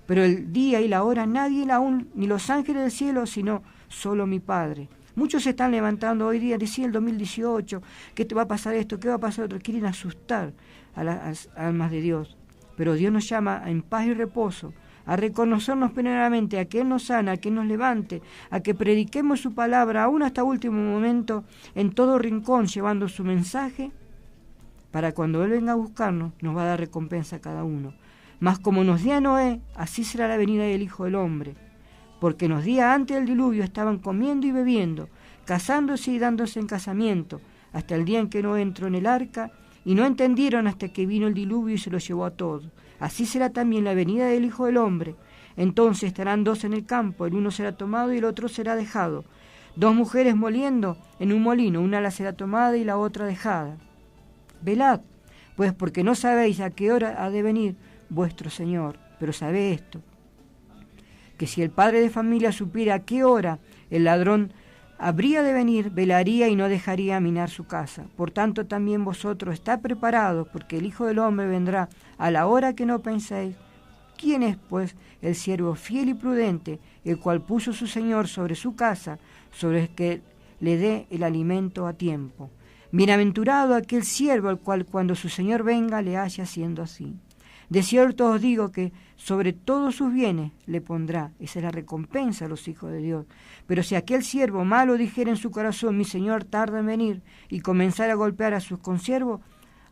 Speaker 1: Pero el día y la hora nadie aún, ni los ángeles del cielo, sino solo mi Padre. Muchos se están levantando hoy día, decía el 2018, ¿qué te va a pasar esto? ¿Qué va a pasar otro? Quieren asustar a las almas de Dios. Pero Dios nos llama en paz y reposo, a reconocernos primeramente, a que Él nos sana, a que nos levante, a que prediquemos su palabra, aún hasta último momento, en todo rincón, llevando su mensaje, para cuando Él venga a buscarnos, nos va a dar recompensa a cada uno. Mas como nos di a Noé, así será la venida del Hijo del Hombre, porque en los días antes del diluvio estaban comiendo y bebiendo, casándose y dándose en casamiento, hasta el día en que Noé entró en el arca, y no entendieron hasta que vino el diluvio y se los llevó a todos. Así será también la venida del Hijo del Hombre. Entonces estarán dos en el campo, el uno será tomado y el otro será dejado. Dos mujeres moliendo en un molino, una la será tomada y la otra dejada. Velad, pues porque no sabéis a qué hora ha de venir vuestro Señor. Pero sabed esto, que si el padre de familia supiera a qué hora el ladrón habría de venir, velaría y no dejaría minar su casa. Por tanto también vosotros estad preparados, porque el Hijo del Hombre vendrá a la hora que no penséis. ¿Quién es, pues, el siervo fiel y prudente, el cual puso su Señor sobre su casa, sobre el que le dé el alimento a tiempo? Bienaventurado aquel siervo al cual cuando su Señor venga le haya haciendo así. De cierto os digo que sobre todos sus bienes le pondrá. Esa es la recompensa a los hijos de Dios. Pero si aquel siervo malo dijera en su corazón, mi Señor tarda en venir, y comenzara a golpear a sus consiervos,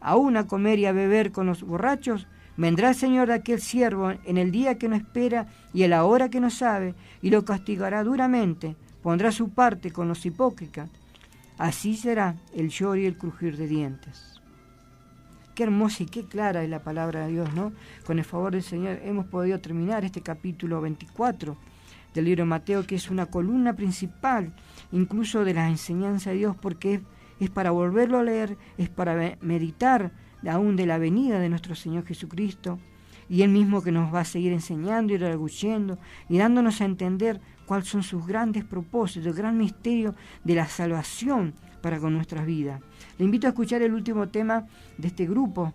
Speaker 1: aún a comer y a beber con los borrachos, vendrá el Señor de aquel siervo en el día que no espera y a la hora que no sabe, y lo castigará duramente, pondrá su parte con los hipócritas. Así será el lloro y el crujir de dientes. Qué hermosa y qué clara es la palabra de Dios, ¿no? Con el favor del Señor hemos podido terminar este capítulo 24 del libro de Mateo, que es una columna principal incluso de las enseñanzas de Dios, porque es para volverlo a leer, es para meditar aún de la venida de nuestro Señor Jesucristo, y Él mismo que nos va a seguir enseñando y redarguyendo y dándonos a entender cuáles son sus grandes propósitos, el gran misterio de la salvación para con nuestras vidas. Le invito a escuchar el último tema de este grupo.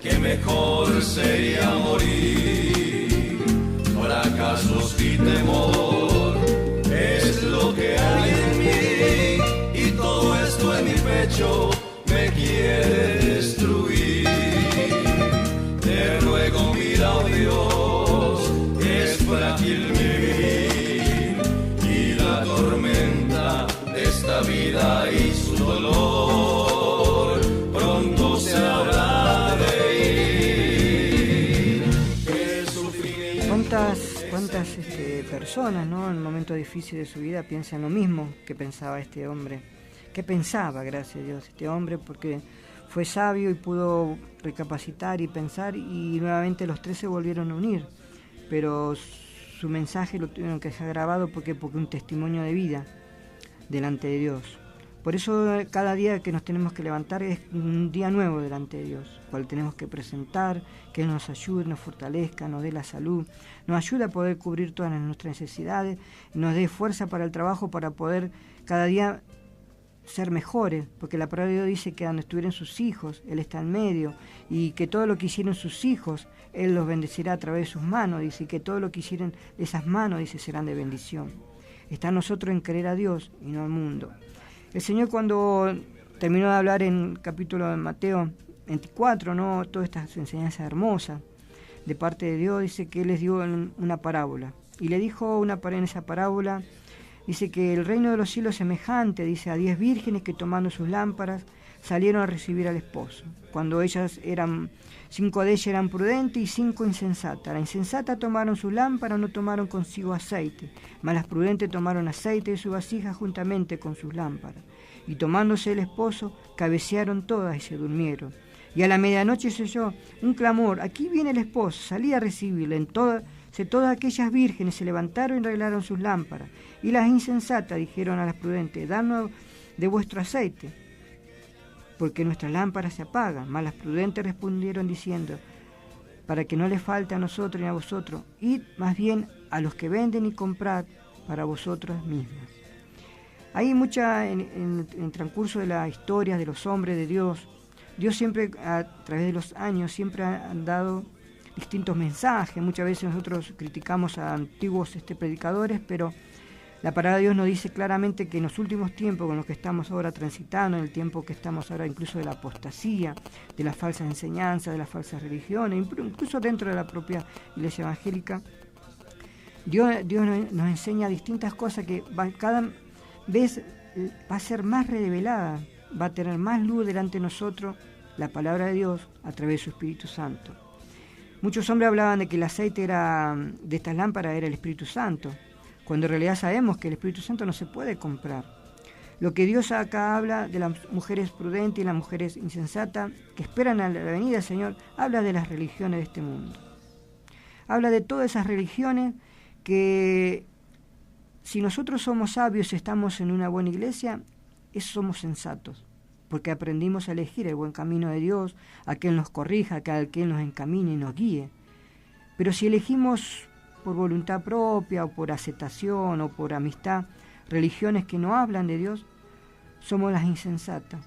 Speaker 2: Que mejor sería morir. Fracasos y temor es lo que hay en mí, y todo esto en mi pecho me quiere destruir. Te ruego, mira, oh Dios, es frágil mi vivir, y la tormenta de esta vida y su dolor pronto se habrá de ir.
Speaker 1: ¿Cuántas personas, ¿no?, en un momento difícil de su vida piensan lo mismo que pensaba este hombre? ¿Qué pensaba, gracias a Dios, este hombre? Porque fue sabio y pudo recapacitar y pensar, y nuevamente los tres se volvieron a unir. Pero su mensaje lo tuvieron que dejar grabado porque un testimonio de vida delante de Dios. Por eso cada día que nos tenemos que levantar es un día nuevo delante de Dios, cual tenemos que presentar, que Él nos ayude, nos fortalezca, nos dé la salud, nos ayude a poder cubrir todas nuestras necesidades, nos dé fuerza para el trabajo, para poder cada día ser mejores, porque la palabra de Dios dice que donde estuvieran sus hijos, Él está en medio, y que todo lo que hicieron sus hijos, Él los bendecirá a través de sus manos, dice, y que todo lo que hicieron esas manos, dice, serán de bendición. Está en nosotros en creer a Dios y no al mundo. El Señor, cuando terminó de hablar en el capítulo de Mateo 24, ¿no?, todas estas enseñanzas hermosas de parte de Dios, dice que Él les dio una parábola. Y le dijo en esa parábola, dice que el reino de los cielos es semejante, dice, a 10 vírgenes que tomando sus lámparas salieron a recibir al esposo. Cuando 5 de ellas eran prudentes y 5 insensatas. Las insensatas tomaron sus lámparas, no tomaron consigo aceite, mas las prudentes tomaron aceite de su vasija juntamente con sus lámparas. Y tomándose el esposo, cabecearon todas y se durmieron. Y a la medianoche se oyó un clamor, aquí viene el esposo, salí a recibirle. Todas aquellas vírgenes se levantaron y arreglaron sus lámparas. Y las insensatas dijeron a las prudentes, danos de vuestro aceite, porque nuestras lámparas se apagan. Mas las prudentes respondieron diciendo, para que no les falte a nosotros ni a vosotros, id más bien a los que venden y comprad para vosotros mismas. Hay mucha, en el transcurso de la historia de los hombres de Dios, Dios siempre, a través de los años, siempre ha dado distintos mensajes. Muchas veces nosotros criticamos a antiguos predicadores, pero La palabra de Dios nos dice claramente que en los últimos tiempos con los que estamos ahora transitando, en el tiempo que estamos ahora incluso de la apostasía, de las falsas enseñanzas, de las falsas religiones, incluso dentro de la propia iglesia evangélica, Dios nos enseña distintas cosas que cada vez va a ser más revelada, va a tener más luz delante de nosotros la palabra de Dios a través de su Espíritu Santo. Muchos hombres hablaban de que el aceite de estas lámparas era el Espíritu Santo, cuando en realidad sabemos que el Espíritu Santo no se puede comprar. Lo que Dios acá habla de las mujeres prudentes y las mujeres insensatas que esperan a la venida del Señor, habla de las religiones de este mundo. Habla de todas esas religiones que si nosotros somos sabios y estamos en una buena iglesia, somos sensatos, porque aprendimos a elegir el buen camino de Dios, a que Él nos corrija, a que Él nos encamine y nos guíe. Pero si elegimos por voluntad propia o por aceptación o por amistad religiones que no hablan de Dios, somos las insensatas.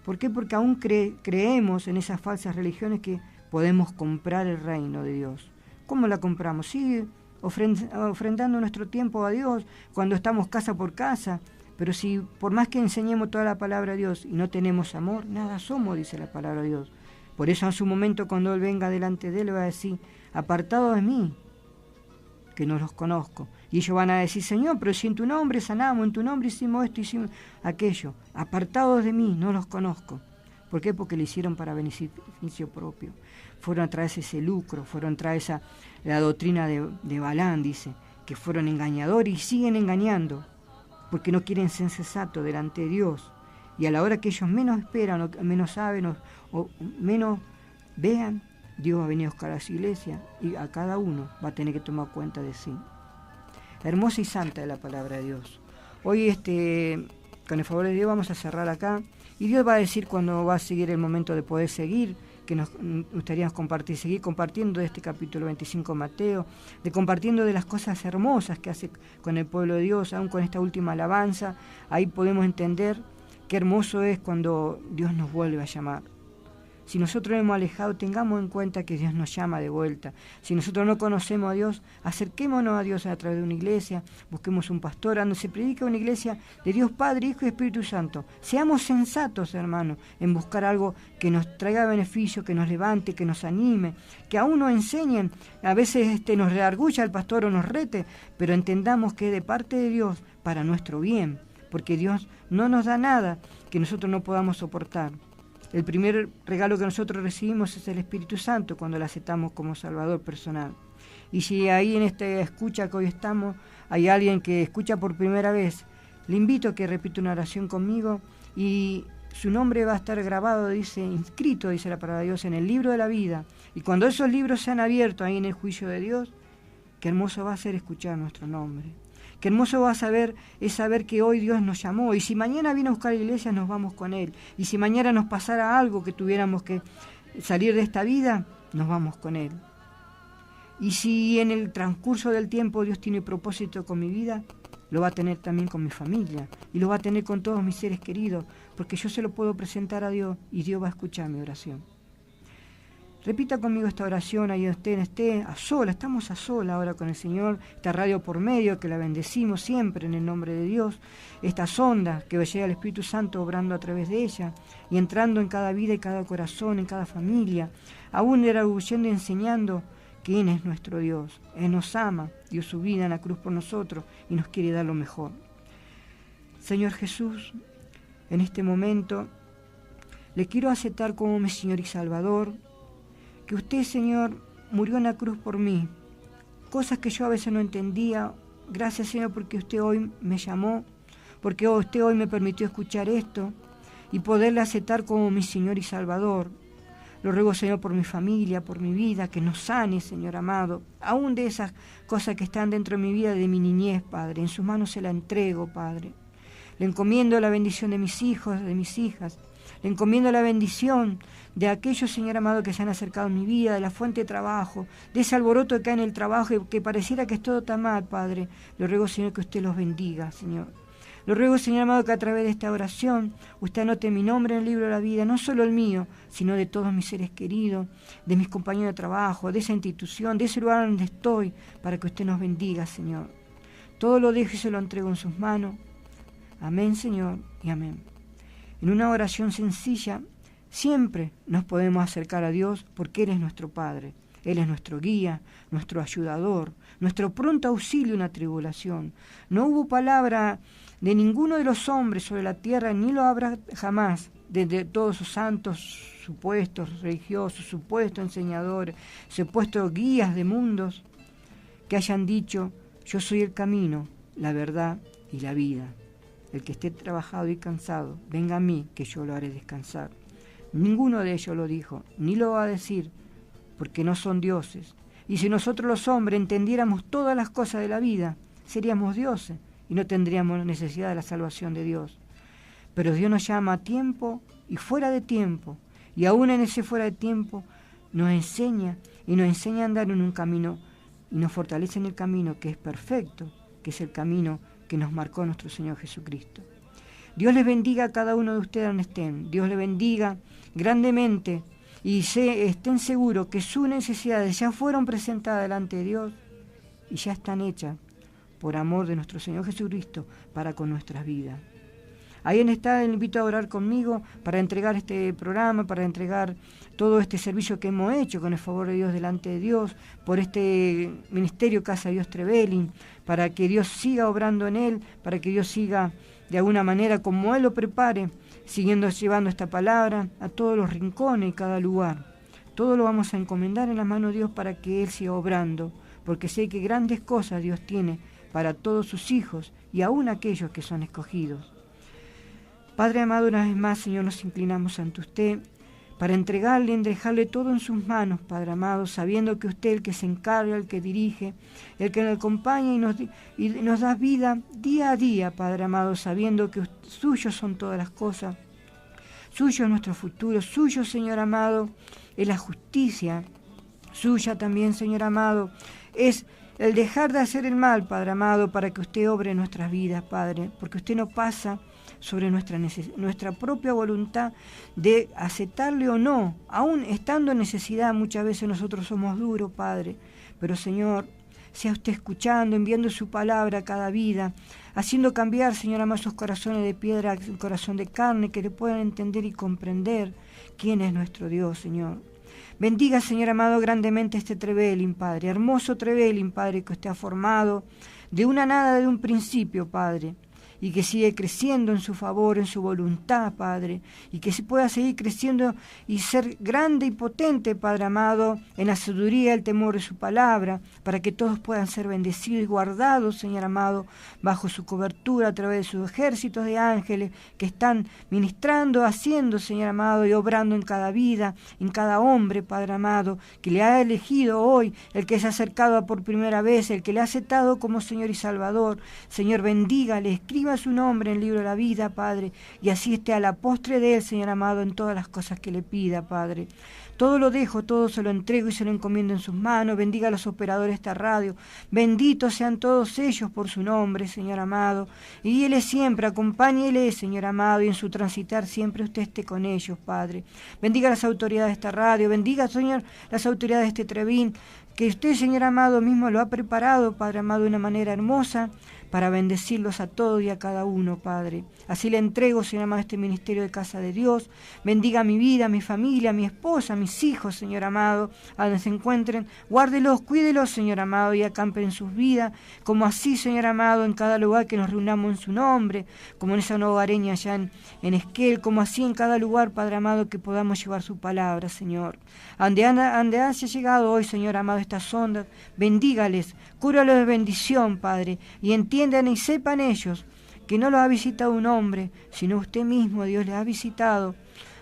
Speaker 1: ¿Por qué? Porque aún creemos en esas falsas religiones que podemos comprar el reino de Dios. ¿Cómo la compramos? Sí, ofrendando nuestro tiempo a Dios cuando estamos casa por casa, pero si por más que enseñemos toda la palabra de Dios y no tenemos amor, nada somos, dice la palabra de Dios. Por eso en su momento cuando Él venga delante de Él va a decir, apartado de mí, que no los conozco. Y ellos van a decir, Señor, pero si en tu nombre sanamos, en tu nombre hicimos esto, hicimos aquello. Apartados de mí, no los conozco. ¿Por qué? Porque lo hicieron para beneficio propio. Fueron a traerse ese lucro, fueron a traer la doctrina de Balaam, dice, que fueron engañadores y siguen engañando, porque no quieren ser sensatos delante de Dios. Y a la hora que ellos menos esperan, o menos saben, o menos vean, Dios va a venir a buscar a su iglesia y a cada uno va a tener que tomar cuenta de sí. Hermosa y santa es la palabra de Dios. Hoy, con el favor de Dios, vamos a cerrar acá. Y Dios va a decir cuando va a seguir el momento de poder seguir, que nos gustaría seguir compartiendo de este capítulo 25 de Mateo, de compartiendo de las cosas hermosas que hace con el pueblo de Dios, aún con esta última alabanza. Ahí podemos entender qué hermoso es cuando Dios nos vuelve a llamar. Si nosotros nos hemos alejado, tengamos en cuenta que Dios nos llama de vuelta. Si nosotros no conocemos a Dios, acerquémonos a Dios a través de una iglesia, busquemos un pastor, donde se predica una iglesia de Dios Padre, Hijo y Espíritu Santo. Seamos sensatos, hermanos, en buscar algo que nos traiga beneficio, que nos levante, que nos anime, que aún nos enseñen. A veces nos redarguya el pastor o nos rete, pero entendamos que es de parte de Dios para nuestro bien, porque Dios no nos da nada que nosotros no podamos soportar. El primer regalo que nosotros recibimos es el Espíritu Santo cuando lo aceptamos como Salvador personal. Y si ahí en esta escucha que hoy estamos hay alguien que escucha por primera vez, le invito a que repita una oración conmigo y su nombre va a estar grabado, inscrito, dice la palabra de Dios, en el libro de la vida. Y cuando esos libros sean abiertos ahí en el juicio de Dios, qué hermoso va a ser escuchar nuestro nombre. Qué hermoso va a saber que hoy Dios nos llamó. Y si mañana viene a buscar la iglesia, nos vamos con Él. Y si mañana nos pasara algo que tuviéramos que salir de esta vida, nos vamos con Él. Y si en el transcurso del tiempo Dios tiene propósito con mi vida, lo va a tener también con mi familia. Y lo va a tener con todos mis seres queridos. Porque yo se lo puedo presentar a Dios y Dios va a escuchar mi oración. Repita conmigo esta oración, ahí usted esté a sola, estamos a sola ahora con el Señor, esta radio por medio que la bendecimos siempre en el nombre de Dios, estas ondas que llega el Espíritu Santo obrando a través de ella y entrando en cada vida y cada corazón, en cada familia, aún redarguyendo y enseñando quién es nuestro Dios. Él nos ama, dio su vida en la cruz por nosotros y nos quiere dar lo mejor. Señor Jesús, en este momento le quiero aceptar como mi Señor y Salvador, que usted, Señor, murió en la cruz por mí, cosas que yo a veces no entendía. Gracias, Señor, porque usted hoy me llamó, porque usted hoy me permitió escuchar esto y poderle aceptar como mi Señor y Salvador. Lo ruego, Señor, por mi familia, por mi vida, que nos sane, Señor amado, aún de esas cosas que están dentro de mi vida, de mi niñez, Padre. En sus manos se la entrego, Padre. Le encomiendo la bendición de mis hijos, de mis hijas. Le encomiendo la bendición de aquellos, Señor amado, que se han acercado a mi vida, de la fuente de trabajo, de ese alboroto que hay en el trabajo y que pareciera que es todo tan mal, Padre. Le ruego, Señor, que usted los bendiga, Señor. Le ruego, Señor amado, que a través de esta oración usted anote mi nombre en el libro de la vida, no solo el mío, sino de todos mis seres queridos, de mis compañeros de trabajo, de esa institución, de ese lugar donde estoy, para que usted nos bendiga, Señor. Todo lo dejo y se lo entrego en sus manos. Amén, Señor, y amén. En una oración sencilla, siempre nos podemos acercar a Dios porque Él es nuestro Padre. Él es nuestro guía, nuestro ayudador, nuestro pronto auxilio en la tribulación. No hubo palabra de ninguno de los hombres sobre la tierra, ni lo habrá jamás, de todos sus santos supuestos religiosos, supuestos enseñadores, supuestos guías de mundos, que hayan dicho: yo soy el camino, la verdad y la vida. El que esté trabajado y cansado, venga a mí, que yo lo haré descansar. Ninguno de ellos lo dijo, ni lo va a decir, porque no son dioses. Y si nosotros los hombres entendiéramos todas las cosas de la vida, seríamos dioses y no tendríamos necesidad de la salvación de Dios. Pero Dios nos llama a tiempo y fuera de tiempo, y aún en ese fuera de tiempo nos enseña a andar en un camino y nos fortalece en el camino que es perfecto, que es el camino que nos marcó nuestro Señor Jesucristo. Dios les bendiga a cada uno de ustedes donde estén. Dios les bendiga grandemente y estén seguros que sus necesidades ya fueron presentadas delante de Dios y ya están hechas por amor de nuestro Señor Jesucristo para con nuestras vidas. Ahí en está, les invito a orar conmigo para entregar este programa, para entregar todo este servicio que hemos hecho con el favor de Dios delante de Dios, por este ministerio Casa de Dios Trevelin, para que Dios siga obrando en él, para que Dios siga de alguna manera como Él lo prepare, siguiendo llevando esta palabra a todos los rincones y cada lugar. Todo lo vamos a encomendar en las manos de Dios para que Él siga obrando, porque sé que grandes cosas Dios tiene para todos sus hijos y aún aquellos que son escogidos. Padre amado, una vez más, Señor, nos inclinamos ante usted para entregarle, dejarle todo en sus manos, Padre amado, sabiendo que usted es el que se encarga, el que dirige, el que nos acompaña y nos da vida día a día, Padre amado, sabiendo que suyos son todas las cosas, suyo es nuestro futuro, suyo, Señor amado, es la justicia, suya también, Señor amado, es el dejar de hacer el mal, Padre amado, para que usted obre en nuestras vidas, Padre, porque usted no pasa sobre nuestra propia voluntad de aceptarle o no, aún estando en necesidad. Muchas veces nosotros somos duros, Padre, pero Señor, sea usted escuchando, enviando su palabra a cada vida, haciendo cambiar, Señor amado, esos corazones de piedra, el corazón de carne, que le puedan entender y comprender quién es nuestro Dios, Señor. Bendiga, Señor amado, grandemente este Trevelin, Padre, hermoso Trevelin, Padre, que usted ha formado de una nada, de un principio, Padre, y que sigue creciendo en su favor, en su voluntad, Padre, y que se pueda seguir creciendo y ser grande y potente, Padre amado, en la sabiduría, el temor de su palabra, para que todos puedan ser bendecidos y guardados, Señor amado, bajo su cobertura a través de sus ejércitos de ángeles que están ministrando, haciendo, Señor amado, y obrando en cada vida, en cada hombre, Padre amado, que le ha elegido hoy, el que se ha acercado por primera vez, el que le ha aceptado como Señor y Salvador. Señor, bendígale, escriba su nombre en el libro de la vida, Padre, y así esté a la postre de él, Señor amado, en todas las cosas que le pida, Padre. Todo lo dejo, todo se lo entrego y se lo encomiendo en sus manos. Bendiga a los operadores de esta radio. Benditos sean todos ellos por su nombre, Señor amado. Y Él es siempre, acompáñele, Señor amado, y en su transitar siempre usted esté con ellos, Padre. Bendiga a las autoridades de esta radio. Bendiga, Señor, las autoridades de este Trevín, que usted, Señor amado, mismo lo ha preparado, Padre amado, de una manera hermosa, para bendecirlos a todos y a cada uno, Padre. Así le entrego, Señor amado, este ministerio de Casa de Dios. Bendiga mi vida, mi familia, mi esposa, mis hijos, Señor amado, a donde se encuentren. Guárdelos, cuídelos, Señor amado, y acampen sus vidas, como así, Señor amado, en cada lugar que nos reunamos en su nombre, como en esa nueva hogareña allá en Esquel, como así en cada lugar, Padre amado, que podamos llevar su palabra, Señor. Ande haya llegado hoy, Señor amado, estas ondas, bendígales, cúralos de bendición, Padre, y entiendan y sepan ellos que no los ha visitado un hombre, sino usted mismo, Dios, les ha visitado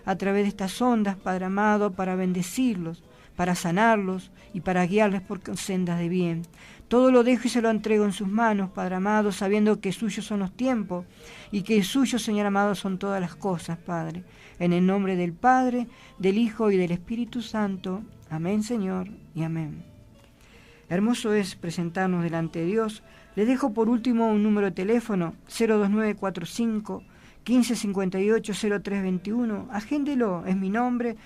Speaker 1: a través de estas ondas, Padre amado, para bendecirlos, para sanarlos y para guiarles por sendas de bien. Todo lo dejo y se lo entrego en sus manos, Padre amado, sabiendo que suyos son los tiempos y que suyos, Señor amado, son todas las cosas, Padre. En el nombre del Padre, del Hijo y del Espíritu Santo. Amén, Señor, y amén. Hermoso es presentarnos delante de Dios. Les dejo por último un número de teléfono, 02945 1558 0321. Agéndelo, es mi nombre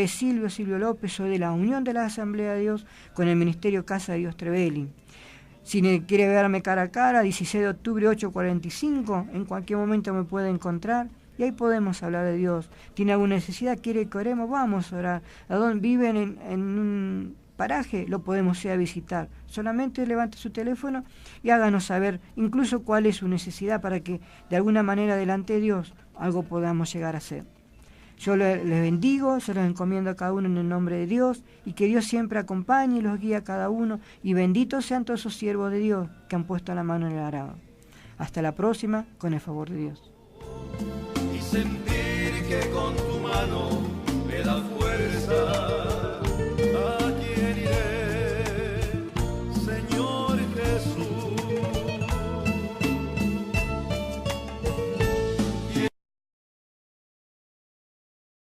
Speaker 1: es Silvio López, soy de la Unión de la Asamblea de Dios con el Ministerio Casa de Dios Trevelin. Si quiere verme cara a cara, 16 de octubre 8:45, en cualquier momento me puede encontrar y ahí podemos hablar de Dios. ¿Tiene alguna necesidad? ¿Quiere que oremos? Vamos a orar. ¿A dónde viven en un paraje? Lo podemos ir a visitar. Solamente levante su teléfono y háganos saber incluso cuál es su necesidad para que de alguna manera delante de Dios algo podamos llegar a hacer. Yo les bendigo, se los encomiendo a cada uno en el nombre de Dios y que Dios siempre acompañe y los guíe a cada uno y benditos sean todos esos siervos de Dios que han puesto la mano en el arado. Hasta la próxima, con el favor de Dios.
Speaker 2: Y sentir que con tu mano